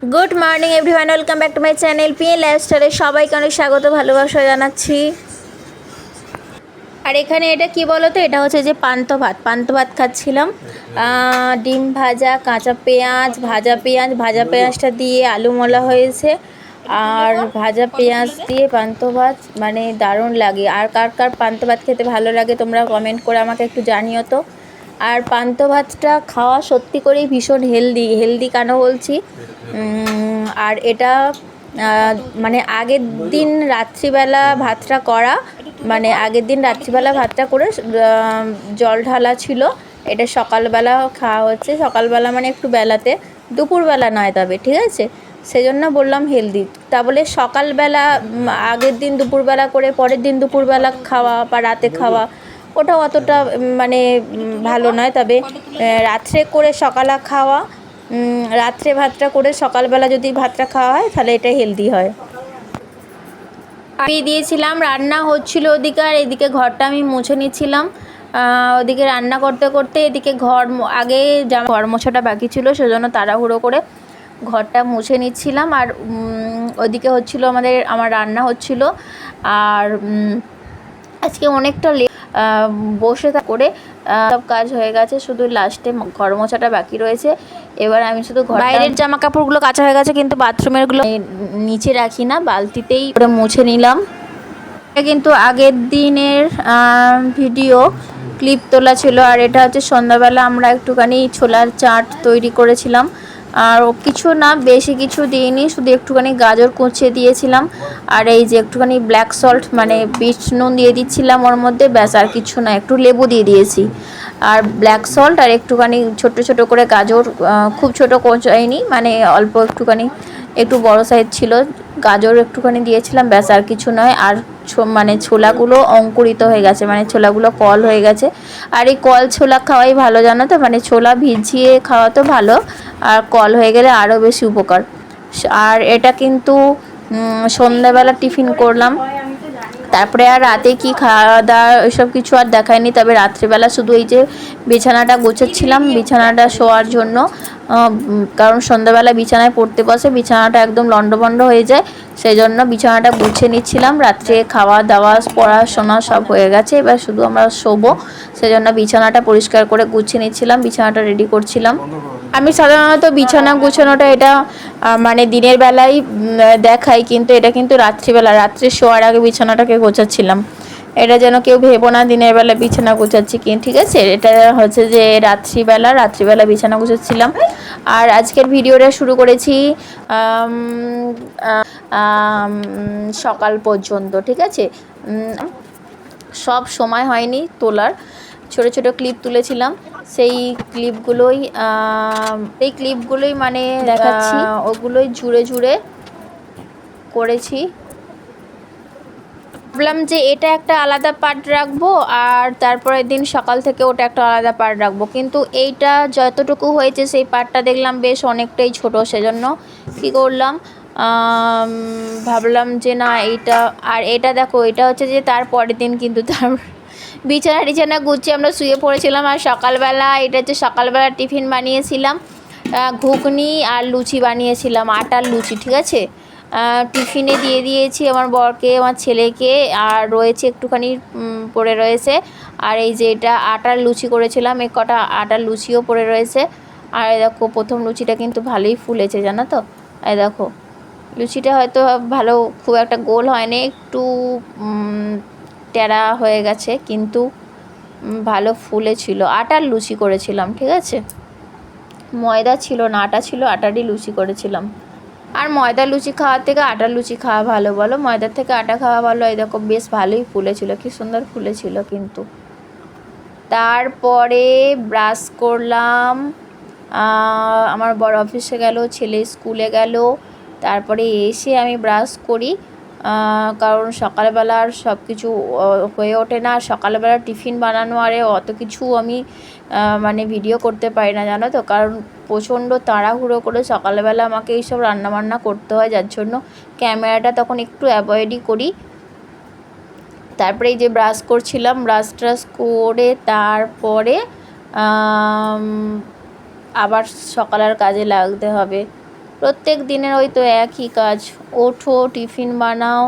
Good morning everyone, welcome back to my channel PN লাইফস্টাইলে সবাইকে অনেক স্বাগত ভালোবাসা জানাচ্ছি। আর এখানে এটা কি বলো তো, এটা হচ্ছে যে পান্তা ভাত খাচ্ছিলাম। ডিম ভাজা, কাঁচা পেঁয়াজ, ভাজা পেঁয়াজটা দিয়ে আলু মোলা হয়েছে। আর ভাজা পেঁয়াজ দিয়ে পান্তা ভাত মানে দারুণ লাগে। আর কার কার পান্তা ভাত খেতে ভালো লাগে তোমরা কমেন্ট করে আমাকে একটু জানিও তো। আর পান্তা ভাতটা খাওয়া সত্যি করেই ভীষণ হেলদি কেন বলছি, আর এটা মানে আগের দিন রাত্রিবেলা ভাতটা করা, মানে আগের দিন রাত্রিবেলা ভাতটা করে জল ঢালা ছিল। এটা সকালবেলা খাওয়া হচ্ছে, সকালবেলা মানে একটু বেলাতে, দুপুরবেলা নয় তবে, ঠিক আছে? সেজন্য বললাম হেলদি। তা বলে সকালবেলা আগের দিন দুপুরবেলা করে পরের দিন দুপুরবেলা খাওয়া বা রাতে খাওয়া, ওটা অতটা মানে ভালো নয়। তবে রাত্রে করে সকালে খাওয়া, রাত্রে ভাতটা করে সকালবেলা যদি ভাতটা খাওয়া হয় তাহলে এটা হেলদি হয়। আমি দিয়েছিলাম, রান্না হচ্ছিল ওদিকে, আর এদিকে ঘরটা আমি মুছে নিচ্ছিলাম। ওদিকে রান্না করতে করতে এদিকে আগে ঘর মোছাটা বাকি ছিল, সেজন্য তাড়াহুড়ো করে ঘরটা মুছে নিচ্ছিলাম। আর ওদিকে হচ্ছিল আমার রান্না হচ্ছিল। আর আজকে অনেকটা বসে করে সব কাজ হয়ে গেছে, শুধু লাস্টে ঘর মোছাটা বাকি রয়েছে। এবার আমি শুধু বাইরের জামা কাপড়গুলো কাচা হয়ে গেছে, কিন্তু বাথরুমেরগুলো নিচে রাখি না, বালতিতেই করে মুছে নিলাম। এটা কিন্তু আগের দিনের ভিডিও ক্লিপ তোলা ছিল। আর এটা হচ্ছে সন্ধ্যাবেলা আমরা একটুখানি ছোলার চাট তৈরি করেছিলাম। আর কিছু না, বেশি কিছু দিইনি, শুধু একটুখানি গাজর কুচিয়ে দিয়েছিলাম। আর এই যে একটুখানি ব্ল্যাক সল্ট মানে বিট নুন দিয়ে দিচ্ছিলাম ওর মধ্যে, ব্যাস, আর কিছু না, একটু লেবু দিয়ে দিয়েছি। আর ব্ল্যাক সল্ট আর একটুখানি ছোট ছোট করে গাজর, খুব ছোট কোচাইনি, মানে অল্প একটুখানি, একটু বড় সাইজ ছিল গাজর একটুখানি দিয়েছিলাম, ব্যাস, আর কিছু নয়। আর মানে ছোলাগুলো অঙ্কুরিত হয়ে গেছে, মানে ছোলাগুলো কল হয়ে গেছে। আর এই কল ছোলা খাওয়াই ভালো, জানো তো, মানে ছোলা ভিজিয়ে খাওয়া তো ভালো, আর কল হয়ে গেলে আরও বেশি উপকার। আর এটা কিন্তু সন্ধ্যাবেলা টিফিন করলাম। তারপরে আর রাতে কি খাওয়া দাওয়া এসব কিছু আর দেখায়নি। তবে রাত্রিবেলা শুধু এই যে বিছানাটা গোছাচ্ছিলাম, বিছানাটা শোয়ার জন্য, কারণ সন্ধ্যাবেলা বিছানায় পড়তে বসে বিছানাটা একদম লণ্ডভণ্ড হয়ে যায়, সেই জন্য বিছানাটা গুছিয়ে নিচ্ছিলাম। রাত্রে খাওয়া দাওয়া পড়াশোনা সব হয়ে গেছে, এবার শুধু আমরা শোবো, সেই জন্য বিছানাটা পরিষ্কার করে গুছিয়ে নিচ্ছিলাম, বিছানাটা রেডি করছিলাম। আমি সাধারণত বিছানা গুছানোটা এটা মানে দিনের বেলায় দেখাই, কিন্তু এটা কিন্তু রাত্রে শোয়ার আগে বিছানাটাকে গোছাচ্ছিলাম। এটা যেন কেউ ভেবো না দিনের বেলা বিছানা গোছাচ্ছি কি, ঠিক আছে? এটা হচ্ছে যে রাত্রিবেলা বিছানা গোছাচ্ছিলাম। আর আজকের ভিডিওটা শুরু করেছি সকাল পর্যন্ত, ঠিক আছে? সব সময় হয়নি তোলার, ছোট ছোট ক্লিপ তুলেছিলাম, সেই ক্লিপগুলোই মানে দেখাচ্ছি, ওগুলোই জুড়ে জুড়ে করেছি। ভাবলাম যে এটা একটা আলাদা পার্ট রাখবো, আর তারপরের দিন সকাল থেকে ওটা একটা আলাদা পার্ট রাখবো, কিন্তু এইটা যতটুকু হয়েছে সেই পার্টটা দেখলাম বেশ অনেকটাই ছোট, সেজন্য কী করলাম, ভাবলাম যে না এইটা, আর এটা দেখো, এটা হচ্ছে যে তার পরের দিন, কিন্তু তার বিছানা গুছিয়ে আমরা শুয়ে পড়েছিলাম। আর সকালবেলা, এটা হচ্ছে সকালবেলা টিফিন বানিয়েছিলাম, ঘুগনি আর লুচি বানিয়েছিলাম, আটার লুচি, ঠিক আছে? টিফিনে দিয়ে দিয়েছি আমার বরকে, আমার ছেলেকে, আর রয়েছে একটুখানি পড়ে রয়েছে। আর এই যে এটা আটার লুচি করেছিলাম, এই কটা আটার লুচিও পড়ে রয়েছে। আর দেখো প্রথম লুচিটা কিন্তু ভালোই ফুলেছে, জানো তো? এই দেখো লুচিটা হয়তো ভালো, খুব একটা গোল হয়নি, একটু টেরা হয়ে গেছে, কিন্তু ভালো ফুলেছিল। আটার লুচি করেছিলাম, ঠিক আছে? ময়দা ছিল না, আটা ছিল, আটারই লুচি করেছিলাম। আর ময়দা লুচি খাওয়ার থেকে আটার লুচি খাওয়া ভালো, বলো? ময়দার থেকে আটা খাওয়া ভালো। এই দেখো বেশ ভালোই ফুলেছিল, কি সুন্দর ফুলেছিল কিন্তু। তারপরে ব্রাশ করলাম, আমার বড় অফিসে গেল, ছেলে স্কুলে গেল, তারপরে এসে আমি ব্রাশ করি, কারণ সকালবেলা আর সব কিছু হয়ে ওঠে না। সকালবেলা টিফিন বানানো, আরে অত কিছু আমি মানে ভিডিও করতে পারি না, জানো তো, কারণ প্রচণ্ড তাড়াহুড়ো করে সকালবেলা আমাকে এইসব রান্নাবান্না করতে হয়, যার জন্য ক্যামেরাটা তখন একটু অ্যাভয়েডই করি। তারপরে এই যে ব্রাশ করছিলাম, ব্রাশ ট্রাশ করে তারপরে আবার সকালের কাজে লাগতে হবে। প্রত্যেক দিনের ওই তো একই কাজ, ওঠো টিফিন বানাও।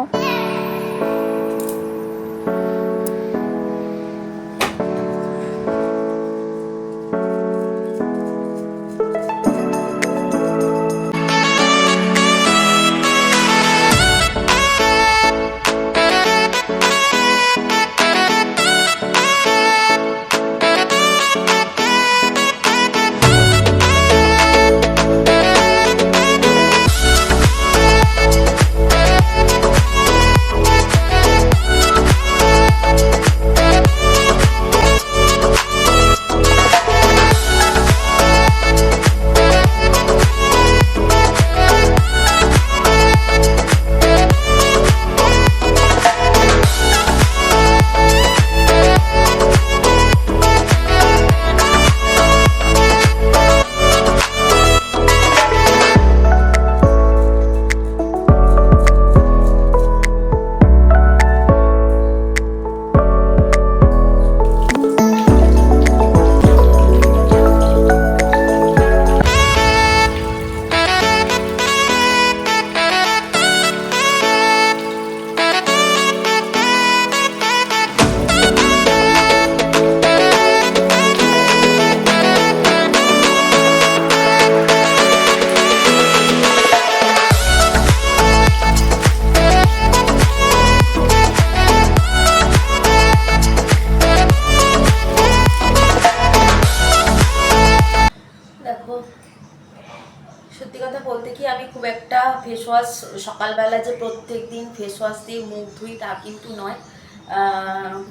সত্যি কথা বলতে কি আমি খুব একটা ফেস ওয়াশ সকালবেলা যে প্রত্যেক দিন ফেস ওয়াশ দিয়ে মুখ ধুই তা কিন্তু নয়।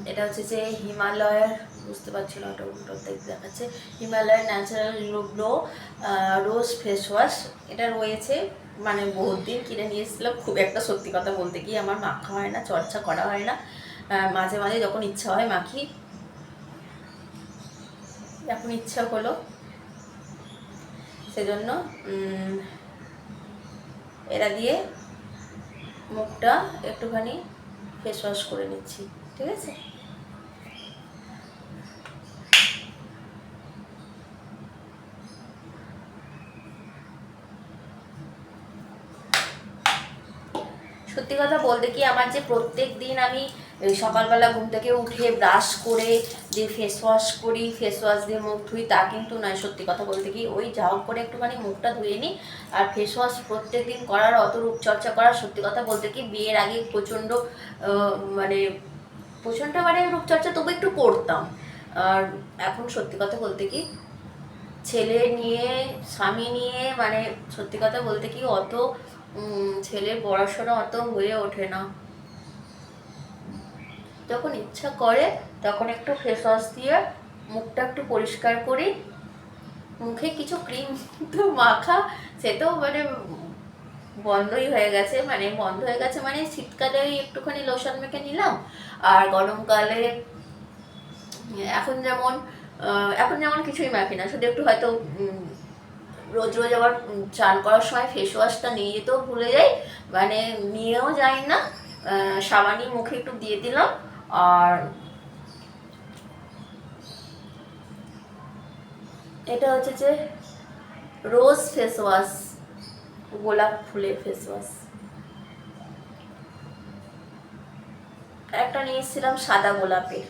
এটা হচ্ছে যে হিমালয়ের, বুঝতে পারছি না ওটা উল্টো দেখাচ্ছে, হিমালয়ের ন্যাচারাল গ্লো রোজ ফেস ওয়াশ। এটা রয়েছে মানে বহুত দিন কিনে নিয়ে এসেছিলাম। খুব একটা সত্যি কথা বলতে কি আমার মাখা হয় না, চর্চা করা হয় না, মাঝে মাঝে যখন ইচ্ছা হয় মাখি। এখন ইচ্ছা হলো সেজন্য এরা দিয়ে মুখটা একটুখানি ফেস ওয়াশ করে নিচ্ছি, ঠিক আছে। সত্যি কথা বলতে কি আমার যে প্রত্যেক দিন আমি সকালবেলা ঘুম থেকে উঠে ব্রাশ করে যে ফেস ওয়াশ করি, ফেস ওয়াশ দিয়ে মুখ ধুই তা কিন্তু নয়। সত্যি কথা বলতে কি ওই যা হোক করে একটুখানি মুখটা ধুয়ে নিই। আর ফেস ওয়াশ প্রত্যেক দিন করার, অত রূপচর্চা করার, সত্যি কথা বলতে কি বিয়ের আগে প্রচণ্ড মানে রূপচর্চা তবু একটু করতাম। আর এখন সত্যি কথা বলতে কি ছেলে নিয়ে, স্বামী নিয়ে, মানে সত্যি কথা বলতে কি অত ছেলের পড়াশোনা অত হয়ে ওঠে না। যখন ইচ্ছা করে তখন একটু ফেস ওয়াশ দিয়ে মুখটা একটু পরিষ্কার করি। মুখে কিছু ক্রিম তো মাখা সে তো মানে বন্ধ হয়ে গেছে মানে শীতকালে একটুখানি লোশন মেখে নিলাম। আর গরমকালে এখন যেমন কিছুই মাখি না, শুধু একটু হয়তো রোজ রোজ আবার চান করার সময় ফেস ওয়াশটা নিয়ে যেতেও ভুলে যাই, মানে নিয়েও যাই না। সাবানই মুখে একটু দিয়ে দিলাম। আর এটা হচ্ছে যে রোজ ফেস ওয়াশ, গোলাপ ফুলের ফেস ওয়াশ। একটা নিয়ে এসেছিলাম সাদা গোলাপের।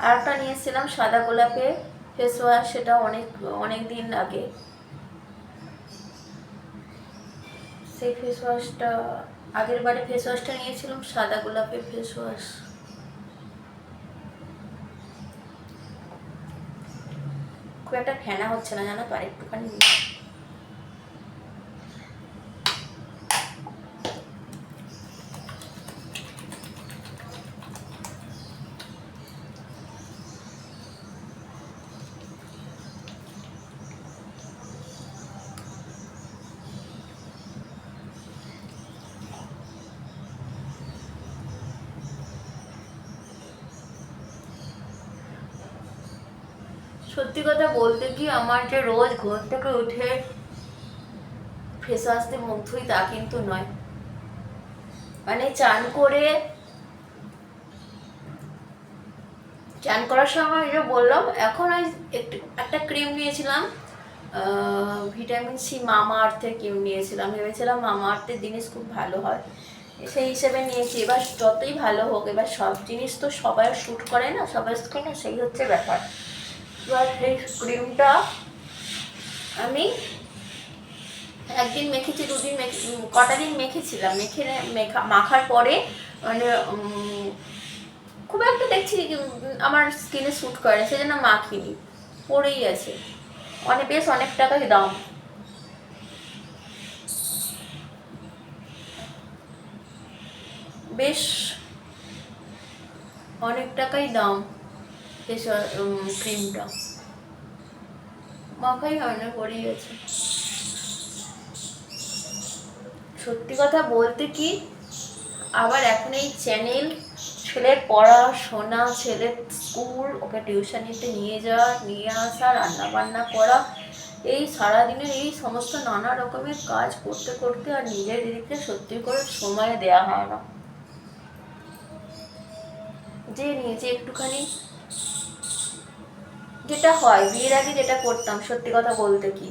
আর একটা নিয়ে এসেছিলাম সাদা গোলাপের ফেস ওয়াশ, সেটা অনেক দিন আগে। সেই ফেস ওয়াশটা আগের বারে ফেস ওয়াশটা নিয়েছিলাম সাদা গোলাপের ফেস ওয়াশ। খুব একটা ফেনা হচ্ছে না জানো তো, আর একটুখানি সত্যি কথা বলতে কি আমার যে রোজ ঘুম থেকে উঠে ফেস ওয়াশ দিয়ে মুখ ধুই তা কিন্তু নয়। মানে চান করে চান করার সময় যে বললাম, এখন ওই একটা ক্রিম নিয়েছিলাম, ভিটামিন সি মামা আর্থের ক্রিম নিয়েছিলাম, ভেবেছিলাম মামা আর্থের জিনিস খুব ভালো হয়, সেই হিসেবে নিয়েছি। এবার যতই ভালো হোক, এবার সব জিনিস তো সবাই শ্যুট করে না সবার স্কিনে, সেই হচ্ছে ব্যাপার। এবার সেই ক্রিমটা আমি একদিন মেখেছি, দুদিন কটা দিন মেখেছিলাম, মাখার পরে মানে খুব একটা দেখছি আমার স্কিনে শ্যুট করে না, সেজন্য মাখিনি, পড়েই আছে। বেশ অনেক টাকাই দাম, বেশ অনেক টাকাই দাম ক্রিমটা, মাখাই হয় না, পড়েই আছে। সত্যি কথা বলতে কি, আবার এখন এই চ্যানেল, ছেলের পড়াশোনা, ছেলের স্কুল, ওকে টিউশনিতে নিয়ে যাওয়া, নিয়ে আসা, রান্না বান্না করা, এই সারাদিনের এই সমস্ত নানা রকমের কাজ করতে করতে আর নিজের দিকে সত্যি করে সময় দেওয়া হয় না। যে নিজে একটুখানি যেটা হয়, বিয়ের আগে যেটা করতাম, সত্যি কথা বলতে কি,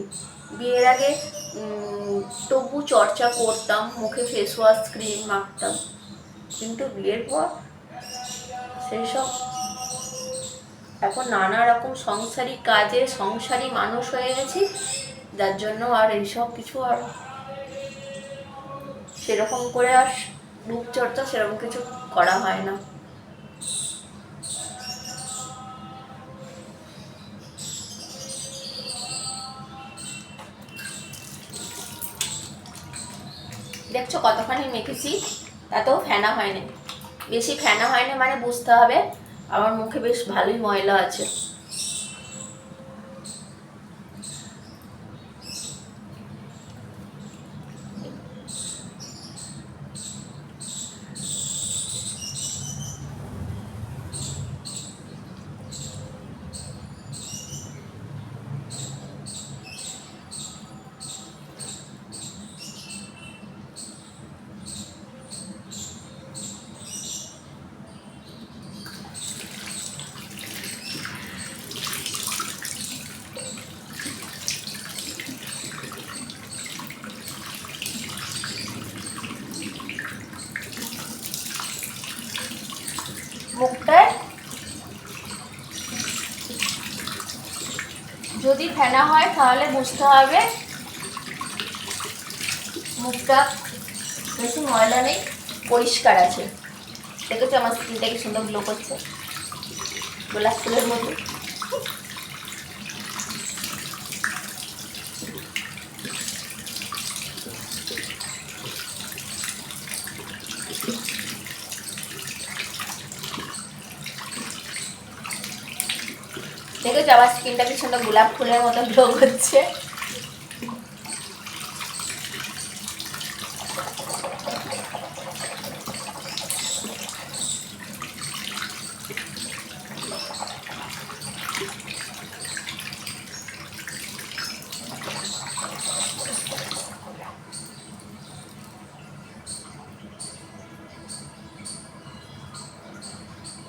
বিয়ের আগে তবু চর্চা করতাম, মুখে ফেস ওয়াশ ক্রিম মাখতাম, কিন্তু বিয়ের পর সেই সব, এখন নানা রকম সংসারী কাজে সংসারী মানুষ হয়ে গেছি, যার জন্য আর এইসব কিছু আর সেরকম করে আর রূপচর্চা সেরকম কিছু করা হয় না। দেখছো কতখানি মেখেছি, তাতেও ফেনা হয়নি, বেশি ফেনা হয়নি মানে বুঝতে হবে আমার মুখে বেশ ভালোই ময়লা আছে। মুখটায় যদি ফেনা হয় তাহলে বুঝতে হবে মুখটা বেশি ময়লা নেই, পরিষ্কার আছে। দেখেছো আমার স্কিনটা কি সুন্দর গ্লো করছে, গোলাপ ফুলের মতো। দেখেছো আমার স্কিনটা কি সুন্দর গোলাপ ফুলের মতো গ্লো করছে।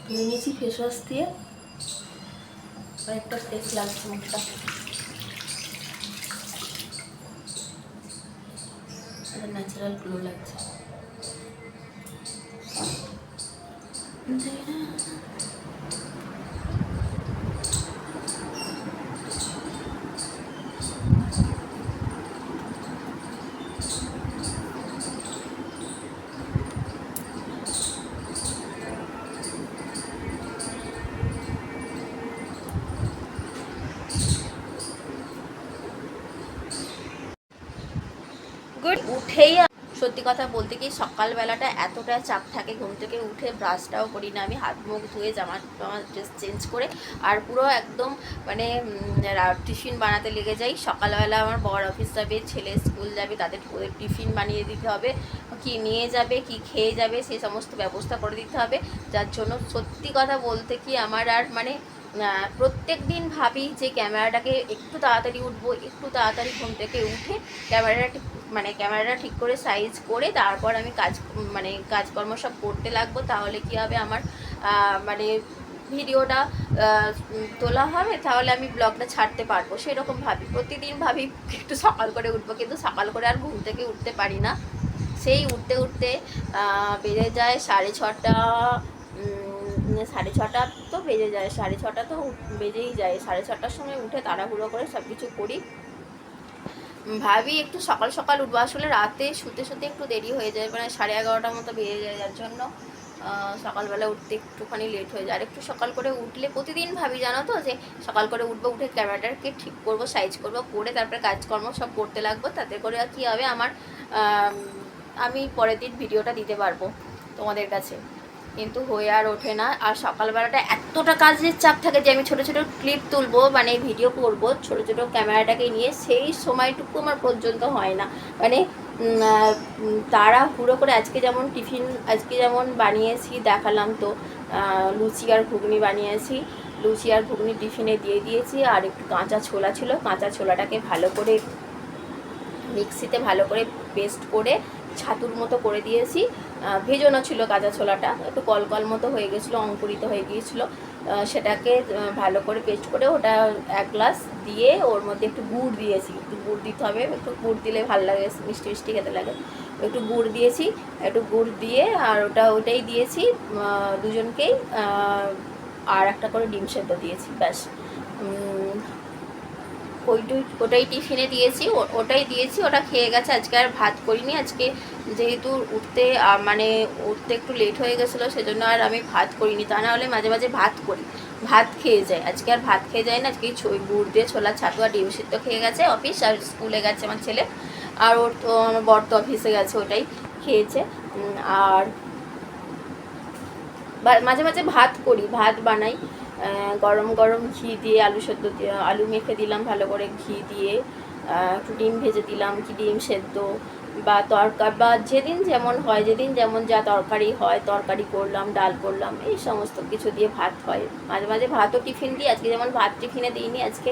ধুয়ে নিয়েছি ফেস ওয়াশ দিয়ে, অনেকটা ফ্রেশ লাগছে মুখটা, ন্যাচারাল গ্লো লাগছে। গুড। উঠেই সত্যি কথা বলতে কি, সকালবেলাটা এতটা চাপ থাকে, ঘুম থেকে উঠে ব্রাশটাও করি না আমি, হাত মুখ ধুয়ে জামা ড্রেস চেঞ্জ করে আর পুরো একদম মানে টিফিন বানাতে লেগে যাই। সকালবেলা আমার বর অফিস যাবে, ছেলে স্কুল যাবে, তাদের টিফিন বানিয়ে দিতে হবে, কি নিয়ে যাবে কি খেয়ে যাবে সেই সমস্ত ব্যবস্থা করে দিতে হবে, যার জন্য সত্যি কথা বলতে কি আমার আর মানে প্রত্যেক দিন ভাবি যে ক্যামেরাটাকে একটু তাড়াতাড়ি উঠবো, একটু তাড়াতাড়ি ঘুম থেকে উঠে ক্যামেরাটা ঠিক করে সাইজ করে তারপর আমি কাজকর্ম সব করতে লাগবো, তাহলে কি হবে আমার মানে ভিডিওটা তোলা হবে, তাহলে আমি ব্লগটা ছাড়তে পারবো, সেরকম ভাবি। প্রতিদিন ভাবি একটু সকাল করে উঠবো, কিন্তু সকাল করে আর ঘুম থেকে উঠতে পারি না। সেই উঠতে উঠতে বেজে যায় 6:30, 6:30 তো বেজে যায়, 6:30 তো বেজেই যায়। 6:30টার সময় উঠে তাড়াহুড়ো করে সব কিছু করি। ভাবি একটু সকাল সকাল উঠবো, আসলে রাতে শুতে শুতে একটু দেরি হয়ে যায়, মানে 11:30টার মতো বেজে যায়, যার জন্য সকালবেলা উঠতে একটুখানি লেট হয়ে যায়। আর একটু সকাল করে উঠলে, প্রতিদিন ভাবি জানো তো, যে সকাল করে উঠবো, উঠে ক্যামেরাটাকে ঠিক করবো, সাইজ করবো, করে তারপরে কাজকর্ম সব করতে লাগবো। তাতে করে কী হবে, আমার আমি পরের দিন ভিডিওটা দিতে পারবো তোমাদের কাছে। কিন্তু হয়ে আর ওঠে না। আর সকালবেলাটা এতটা কাজের চাপ থাকে যে আমি ছোটো ছোটো ক্লিপ তুলবো, মানে ভিডিও করবো ছোটো ছোটো ক্যামেরাটাকে নিয়ে, সেই সময়টুকু আমার পর্যন্ত হয় না। মানে তাড়াহুড়ো করে আজকে যেমন বানিয়েছি দেখালাম তো, লুচি আর ঘুগনি বানিয়েছি। লুচি আর ঘুগনি টিফিনে দিয়ে দিয়েছি। আর একটু কাঁচা ছোলা ছিল, কাঁচা ছোলাটাকে ভালো করে মিক্সিতে ভালো করে পেস্ট করে ছাতুর মতো করে দিয়েছি। ভেজানো ছিল কাঁচা ছোলাটা, একটু কলকল মতো হয়ে গেছিলো, অঙ্কুরিত হয়ে গিয়েছিলো। সেটাকে ভালো করে পেস্ট করে ওটা 1 গ্লাস দিয়ে ওর মধ্যে একটু গুড় দিয়েছি। একটু গুড় দিতে হবে, একটু গুড় দিলে ভালো লাগে, মিষ্টি মিষ্টি খেতে লাগে। একটু গুড় দিয়েছি, একটু গুড় দিয়ে, আর ওটাই দিয়েছি দুজনকেই। আর একটা করে ডিম সেদ্ধ দিয়েছি, ব্যাস। ওটাই টিফিনে দিয়েছি, ওটাই দিয়েছি, ওটা খেয়ে গেছে। আজকে আর ভাত করিনি, আজকে যেহেতু উঠতে একটু লেট হয়ে গেছিলো, সেজন্য আর আমি ভাত করিনি। তা না হলে মাঝে মাঝে ভাত করি, ভাত খেয়ে যায়। আজকে আর ভাত খেয়ে যায় না, আজকে গুড় দিয়ে ছোলা ছাতু আর ডিম সিদ্ধ খেয়ে গেছে অফিস। আর স্কুলে গেছে আমার ছেলে, আর ওর তো আমার বর তো অফিসে গেছে, ওটাই খেয়েছে। আর মাঝে মাঝে ভাত করি, ভাত বানাই গরম গরম ঘি দিয়ে, আলু সেদ্ধ দিয়ে, আলু মেখে দিলাম ভালো করে ঘি দিয়ে, একটু ডিম ভেজে দিলাম, কি ডিম সেদ্ধ বা তরকারি, বা যেদিন যেমন হয়, যেদিন যেমন যা তরকারি হয়, তরকারি করলাম, ডাল করলাম, এই সমস্ত কিছু দিয়ে ভাত হয়। মাঝে মাঝে ভাতও টিফিন দিই, আজকে যেমন ভাত টিফিনে দিইনি, আজকে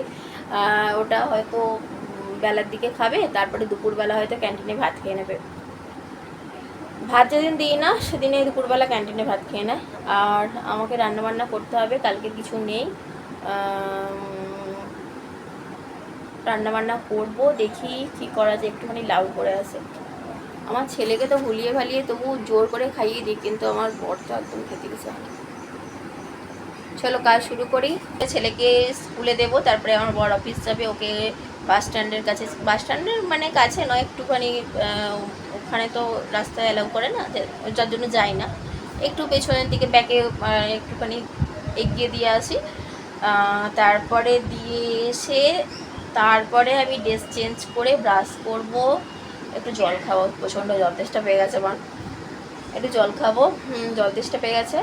ওটা হয়তো বেলার দিকে খাবে, তারপরে দুপুরবেলা হয়তো ক্যান্টিনে ভাত খেয়ে নেবে। ভাত যেদিন দিই না, সেদিনে দুপুরবেলা ক্যান্টিনে ভাত খেয়ে নেয়। আর আমাকে রান্নাবান্না করতে হবে, কালকে কিছু নেই, রান্নাবান্না করবো, দেখি কি করা যায়, একটুখানি লাউ করে আসে। আমার ছেলেকে তো ভুলিয়ে ভালিয়ে তবু জোর করে খাইয়ে দিই, কিন্তু আমার বর তো একদম খেতে গেছে। চলো কাজ শুরু করি। ছেলেকে স্কুলে দেবো, তারপরে আমার বর অফিস যাবে, ওকে বাস স্ট্যান্ডের মানে কাছে নয়, একটুখানি ওখানে তো রাস্তায় অ্যালাউ করে না, যার জন্য যাই না, একটু পেছনের দিকে ব্যাকে একটুখানি এগিয়ে দিয়ে আসি। তারপরে দিয়ে এসে তারপরে আমি ড্রেস চেঞ্জ করে ব্রাশ করব, একটু জল খাবো, প্রচণ্ড জল তেষ্টা পেয়ে গেছে আমার, একটু জল খাবো, জল তেষ্টা পেয়ে গেছে।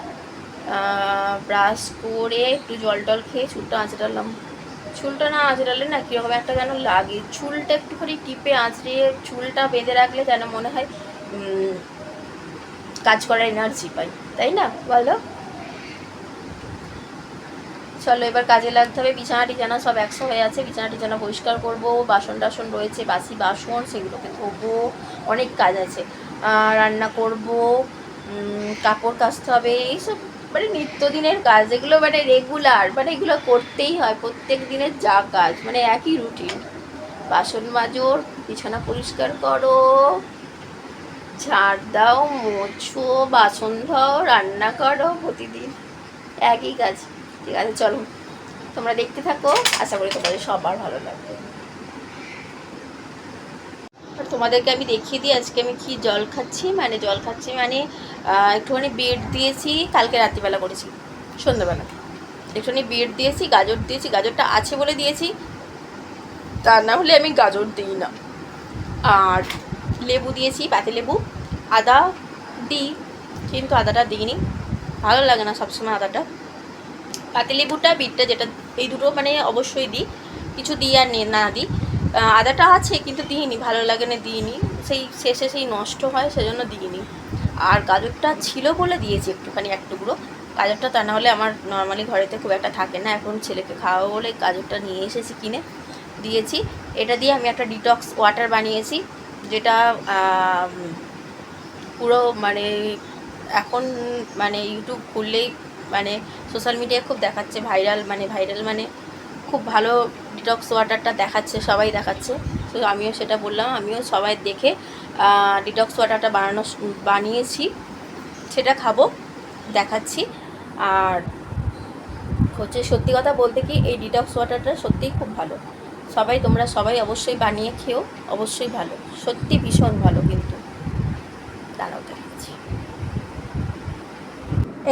ব্রাশ করে একটু জল টল খেয়ে চুলটা আঁচড়ালাম। চুলটা না আঁচড়ালে না কীরকম একটা যেন লাগে, চুলটা একটুখানি টিপে আঁচড়িয়ে চুলটা বেঁধে রাখলে যেন মনে হয় কাজ করার এনার্জি পাই, তাই না বলো? চলো এবার কাজে লাগতে হবে। বিছানা টিছানা সব 100 হয়ে আছে, বিছানা টিছানা পরিষ্কার করবো, বাসন টাসন রয়েছে, বাসি বাসন, সেগুলোকে ধোবো, অনেক কাজ আছে। রান্না করব, কাপড় কাচতে হবে, এইসব মানে নিত্যদিনের কাজ, এগুলো মানে রেগুলার, মানে এগুলো করতেই হয়, প্রত্যেক দিনের যা কাজ, মানে একই রুটিন। বাসন মাজো, বিছানা পরিষ্কার করো, ঝাড় দাও, মোছো, বাসন ধোও, রান্না করো, প্রতিদিন একই কাজ। ঠিক আছে চলো তোমরা দেখতে থাকো, আশা করি তোমাদের সবার ভালো লাগবে। আর তোমাদেরকে আমি দেখিয়ে দিই আজকে আমি কি জল খাচ্ছি, মানে একটুখানি বিট দিয়েছি, কালকে রাত্রিবেলা করেছি, সন্ধ্যাবেলা একটুখানি বিট দিয়েছি, গাজর দিয়েছি, গাজরটা আছে বলে দিয়েছি, তা না হলে আমি গাজর দিই না। আর লেবু দিয়েছি, পাতিলেবু, আদা দিই, কিন্তু আদাটা দিইনি, ভালো লাগে না সবসময় আদাটা। পাতিলেবুটা, বিটটা, যেটা এই দুটো মানে অবশ্যই দিই, কিছু দিই আর না দিই। আদাটা আছে কিন্তু দিইনি, ভালো লাগে না, দিইনি, সেই শেষে সেই নষ্ট হয়, সেজন্য দিইনি। আর গাজরটা ছিল বলে দিয়েছি একটুখানি, এক টুকরো গাজরটা, তা না হলে আমার নর্মালি ঘরেতে খুব একটা থাকে না, এখন ছেলেকে খাওয়াবো বলে গাজরটা নিয়ে এসেছি কিনে, দিয়েছি। এটা দিয়ে আমি একটা ডিটক্স ওয়াটার বানিয়েছি, যেটা পুরো মানে এখন মানে ইউটিউব খুললেই মানে সোশ্যাল মিডিয়ায় খুব দেখাচ্ছে, ভাইরাল মানে খুব ভালো ডিটক্স ওয়াটারটা দেখাচ্ছে, সবাই দেখাচ্ছে। তো আমিও সেটা বললাম, আমিও সবাই দেখে ডিটক্স ওয়াটারটা বানিয়েছি, সেটা খাবো, দেখাচ্ছি। আর হচ্ছে সত্যি কথা বলতে কি, এই ডিটক্স ওয়াটারটা সত্যিই খুব ভালো। তোমরা সবাই অবশ্যই বানিয়ে খেও, অবশ্যই ভালো, সত্যি ভীষণ ভালো। কিন্তু দাঁড়াও দেখাচ্ছি।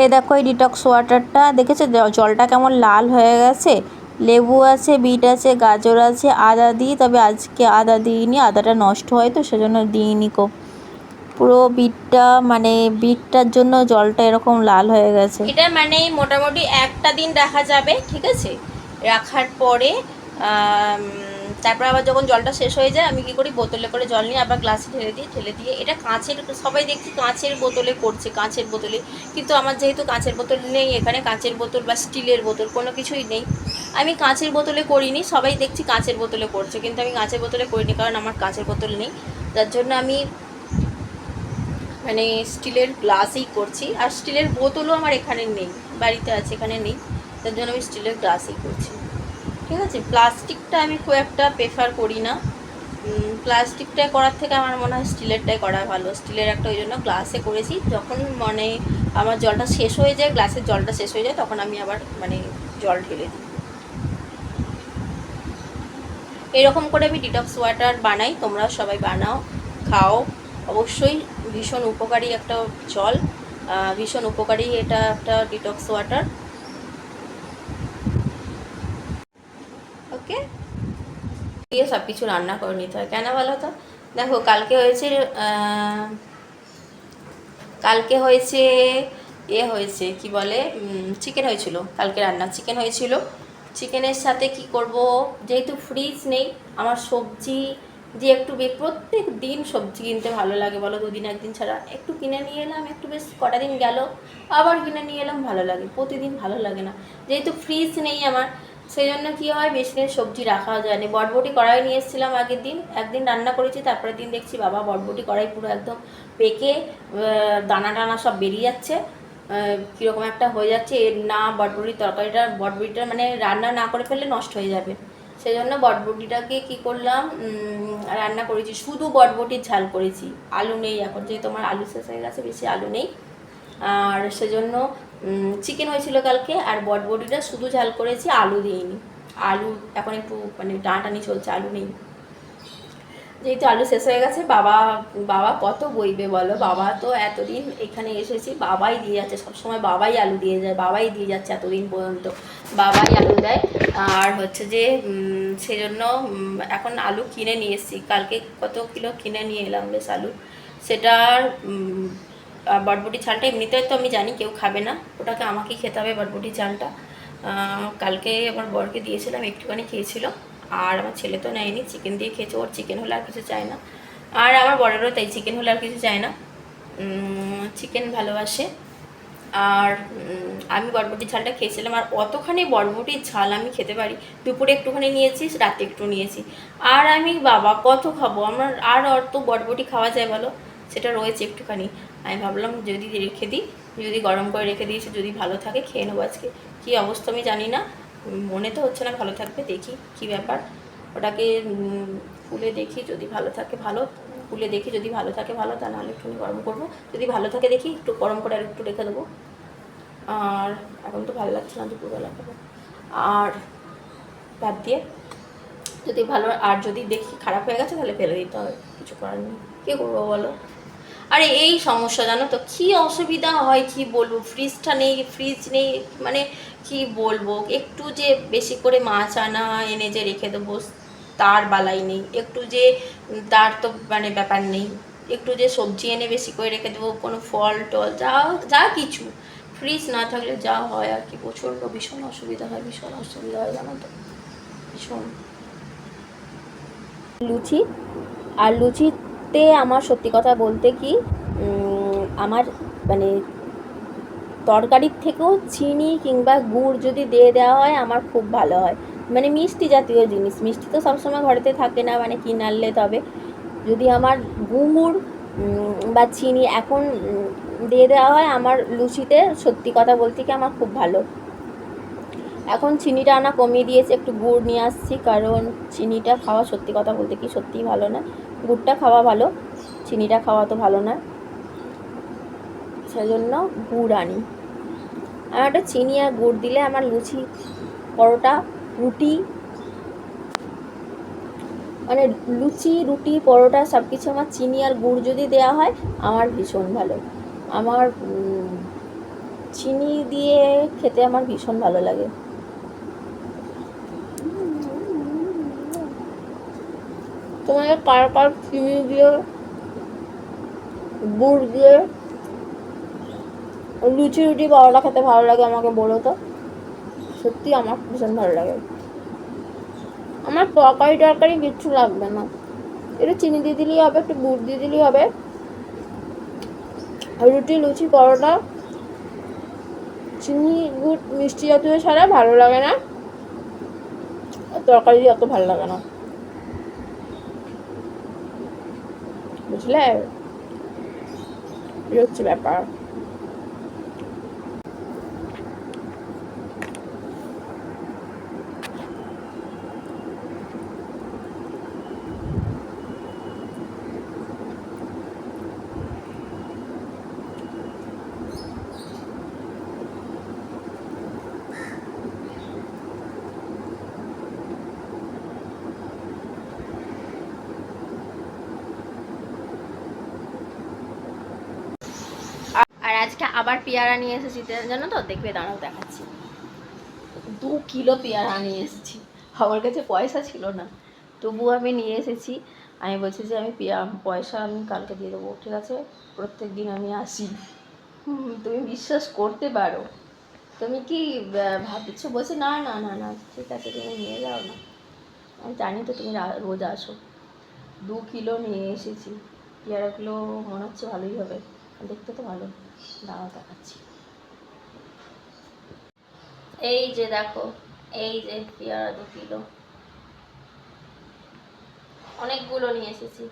এই দেখো এই ডিটক্স ওয়াটারটা, দেখেছো জলটা কেমন লাল হয়ে গেছে। লেবু আছে, বিট আছে, গাজর আছে, আদা দিই, তবে আজকে আদা দিইনি, আদাটা নষ্ট হয় তো সেজন্য দিইনি কো। পুরো বিটটার জন্য জলটা এরকম লাল হয়ে গেছে। এটা মানে মোটামুটি একটা দিন রাখা যাবে, ঠিক আছে। রাখার পরে তারপর আবার যখন জলটা শেষ হয়ে যায়, আমি কী করি, বোতলে করে জল নিয়ে আবার গ্লাসে ঢেলে দিয়ে এটা কাঁচের, সবাই দেখছি কাঁচের বোতলে করছে, কাঁচের বোতলে। কিন্তু আমার যেহেতু কাঁচের বোতল নেই এখানে, কাঁচের বোতল বা স্টিলের বোতল কোনো কিছুই নেই, আমি কাঁচের বোতলে করিনি। সবাই দেখছি কাঁচের বোতলে করছে, কিন্তু আমি কাঁচের বোতলে করিনি, কারণ আমার কাঁচের বোতল নেই। যার জন্য আমি মানে স্টিলের গ্লাসেই করছি। আর স্টিলের বোতলও আমার এখানে নেই, বাড়িতে আছে, এখানে নেই। তার জন্য আমি স্টিলের গ্লাসেই করছি, ঠিক আছে। প্লাস্টিকটা আমি খুব একটা প্রেফার করি না, প্লাস্টিকটায় করার থেকে আমার মনে হয় স্টিলেরটাই করা ভালো। স্টিলের একটা ওই জন্য গ্লাসে করেছি। যখন আমার জলটা শেষ হয়ে যায়, গ্লাসের জলটা শেষ হয়ে যায়, তখন আমি আবার জল ঢেলে দিই। এরকম করে আমি ডিটক্স ওয়াটার বানাই, তোমরা সবাই বানাও, খাও অবশ্যই। ভীষণ উপকারী একটা জল, ভীষণ উপকারী এটা একটা ডিটক্স ওয়াটার। ওকে, দিয়ে সব কিছু রান্না করে নিতে হয়, কেন বলো তো? দেখো কালকে হয়েছে হয়েছে কি বলে, চিকেন হয়েছিল কালকে, রান্না চিকেন হয়েছিল। চিকেনের সাথে কি করব, যেহেতু ফ্রিজ নেই, আমার সবজি যে একটু প্রত্যেক দিন সবজি কিনতে ভালো লাগে বলো, দুদিন একদিন ছাড়া একটু কিনে নিয়ে এলাম, একটু বেশ কটা দিন গেল আবার কিনে নিয়ে এলাম, ভালো লাগে। প্রতিদিন ভালো লাগে না, যেহেতু ফ্রিজ নেই আমার, সেই জন্য কী হয়, বেশি দিন সবজি রাখা যায়নি। বটবটি কড়াই নিয়ে এসেছিলাম আগের দিন, একদিন রান্না করেছি, তারপরের দিন দেখছি বাবা বটবটি কড়াই পুরো একদম পেকে দানা টানা সব বেরিয়ে যাচ্ছে, কীরকম একটা হয়ে যাচ্ছে। এর না বটবটিটা মানে রান্না না করে ফেললে নষ্ট হয়ে যাবে, সেই জন্য বটবটিটাকে কী করলাম, রান্না করেছি, শুধু বটবটির ঝাল করেছি। আলু নেই এখন, যেহেতু আমার আলু শেষ হয়ে গেছে, বেশি আলু নেই, আর সেজন্য চিকেন হয়েছিল কালকে, আর বটবটিটা শুধু ঝাল করেছি, আলু দিইনি। আলু এখন একটু টানাটানি চলছে, আলু নেই, যেহেতু আলু শেষ হয়ে গেছে। বাবা কত বইবে বলো, বাবা তো এতদিন এখানে এসেছি, বাবাই দিয়ে যাচ্ছে সবসময়, বাবাই আলু দিয়ে যায়, বাবাই দিয়ে যাচ্ছে এতদিন পর্যন্ত, বাবাই আলু দেয়। আর হচ্ছে যে সেজন্য এখন আলু কিনে নিয়ে এসেছি, কালকে কত কিলো কিনে নিয়ে এলাম বেশ আলু। সেটার বটবটি চালটা এমনিতে তো আমি জানি কেউ খাবে না, ওটাকে আমাকেই খেতে হবে বটবটি চালটা। কালকে আমার বরকে দিয়েছিলাম, একটুখানি খেয়েছিল, আর আমার ছেলে তো নেয়নি, চিকেন দিয়ে খেয়েছে, ওর চিকেন হলে আর কিছু চায় না। আর আমার বরেরও তাই, চিকেন হলে আর কিছু চায় না, চিকেন ভালোবাসে। আর আমি বরবটির ঝালটা খেয়েছিলাম, আর অতখানি বরবটির ঝাল আমি খেতে পারি। দুপুরে একটুখানি নিয়েছি, রাতে একটু নিয়েছি, আর আমি বাবা কত খাবো, আমার আর অত বরবটি খাওয়া যায় বলো, সেটা রয়েছে একটুখানি। আমি ভাবলাম যদি রেখে দিই, যদি গরম করে রেখে দিয়েছি, যদি ভালো থাকে খেয়ে নেবো আজকে। কী অবস্থা আমি জানি না, মনে তো হচ্ছে না ভালো থাকবে, দেখি কি ব্যাপার। ওটাকে খুলে দেখি, যদি ভালো থাকে ভালো, খুলে দেখি যদি ভালো থাকে ভালো, তা নাহলে একটু গরম করবো, যদি ভালো থাকে দেখি একটু গরম করে আর একটু রেখে দেবো। আর এখন তো ভালো লাগছে না দুপুরবেলা করে, আর বাদ দিয়ে যদি ভালো, আর যদি দেখি খারাপ হয়ে গেছে তাহলে ফেলে দিতে হবে, কিছু করার নেই, কী করবো বলো। আরে এই সমস্যা জানো তো, কী অসুবিধা হয় কী বলবো, ফ্রিজ নেই মানে কি বলবো, একটু যে বেশি করে মাছ এনে যে রেখে দেবো তার বালাই নেই, একটু যে তার তো ব্যাপার নেই, একটু যে সবজি এনে বেশি করে রেখে দেবো, কোনো ফল টল যা কিছু, ফ্রিজ না থাকলে যা হয় আর কি, প্রচণ্ড ভীষণ অসুবিধা হয় জানো তো, ভীষণ। লুচি, আর লুচিতে আমার সত্যি কথা বলতে কি, আমার তরকারির থেকেও চিনি কিংবা গুড় যদি দিয়ে দেওয়া হয় আমার খুব ভালো হয়, মিষ্টি জাতীয় জিনিস, মিষ্টি তো সবসময় ঘরেতে থাকে না, কিনে আনলে, তবে যদি আমার গুড় বা চিনি, এখন দিয়ে দেওয়া হয় আমার লুচিতে। সত্যি কথা বলতে কি আমার খুব ভালো। এখন চিনিটা আনা কমিয়ে দিয়েছে, একটু গুড় নিয়ে আসছি, কারণ চিনিটা খাওয়া সত্যি কথা বলতে কি সত্যিই ভালো না। গুড়টা খাওয়া ভালো, চিনিটা খাওয়া তো ভালো না, সেজন্য গুড় আনি। আমার একটা চিনি আর গুড় দিলে আমার লুচি, পরোটা, রুটি, মানে লুচি, রুটি, পরোটা সব কিছু আমার চিনি আর গুড় যদি দেওয়া হয় আমার ভীষণ ভালো। আমার চিনি দিয়ে খেতে আমার ভীষণ ভালো লাগে। তোমাকে কার কার চিনি দিয়ে, গুড় দিয়ে লুচি, রুটি, পরোটা খেতে ভালো লাগে আমাকে বলো তো। সত্যি আমার ভীষণ ভালো লাগে। আমার তরকারি টরকারি কিচ্ছু লাগবে না, একটু চিনি দিয়ে দিলেই হবে, একটু গুড় দিয়ে দিলেই হবে। রুটি, লুচি, পরোটা চিনি, গুড়, মিষ্টি জাতীয় ছাড়া ভালো লাগে না, তরকারি দিয়ে অত ভালো লাগে না, বুঝলে? এই হচ্ছে ব্যাপার। আর আজকে আবার পেয়ারা নিয়ে এসেছি, জানো তো? দেখবে, দাঁড়াও দেখাচ্ছি। 2 কিলো পেয়ারা নিয়ে এসেছি। আমার কাছে পয়সা ছিল না, তবুও আমি নিয়ে এসেছি। আমি বলছি যে আমি পয়সা আমি কালকে দিয়ে দেবো, ঠিক আছে? প্রত্যেক দিন আমি আসি। তুমি বিশ্বাস করতে পারো? তুমি কি ভাবছো? বলছি না না না না, ঠিক আছে তুমি নিয়ে যাও না, আমি জানি তো তুমি রোজ আসো। 2 কিলো নিয়ে এসেছি। পেয়ারাগুলো মনে হচ্ছে ভালোই হবে, দেখতে তো ভালো। দাঁড়াও দেখাচ্ছি। এই যে দেখো, এই যে পেয়ারা 2 কিলো, অনেকগুলো নিয়ে এসেছি।